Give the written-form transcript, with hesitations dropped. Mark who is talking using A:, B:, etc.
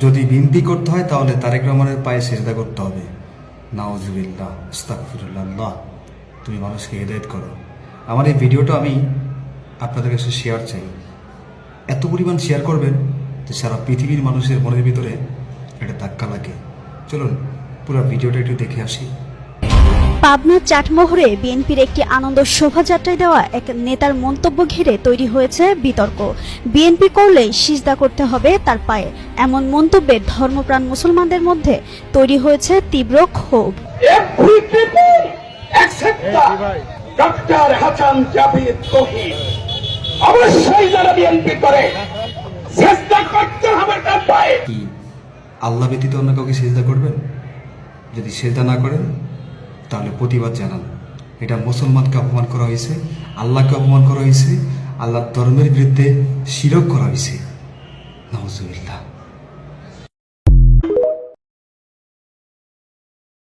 A: যদি বিনতি করতে হয় তাহলে তারেক রহমানের পায়ে সেজদা করতে হবে। নাউজুবিল্লাহ, আস্তাগফিরুল্লাহ। আল্লাহ, তুমি মানুষকে হেদায়েত করো। আমার এই ভিডিওটা আমি আপনাদের কাছে শেয়ার চাই, এত পরিমাণ শেয়ার করবেন যে সারা পৃথিবীর মানুষের মনের ভিতরে একটা ধাক্কা লাগে। চলুন পুরো ভিডিওটা একটু দেখে আসি।
B: পাবনার চাটমোহরে বিএনপির একটি আনন্দ শোভাযাত্রায় দেওয়া এক নেতার মন্তব্য ঘিরে তৈরি হয়েছে বিতর্ক। বিএনপি করলেই সিজদা করতে হবে তার পায়ে, এমন মন্তব্যে ধর্মপ্রাণ মুসলমানদের মধ্যে তৈরি হয়েছে তীব্র ক্ষোভ।
C: ডক্টর হাসান জাবির তৌহিদ অবশ্যই যারা বিএনপি করে সিজদা করতে হবে তার পায়ে।
A: কি আল্লাহ ব্যতীত অন্য কাউকে সেজদা করবেন? যদি সেজদা না করেন তাহলে প্রতিবাদ জানান। এটা মুসলমানকে অপমান করা হয়েছে, আল্লাহকে অপমান করা হয়েছে, আল্লাহর ধর্মের বিরুদ্ধে শিরক করা হয়েছে। নাউজুবিল্লাহ।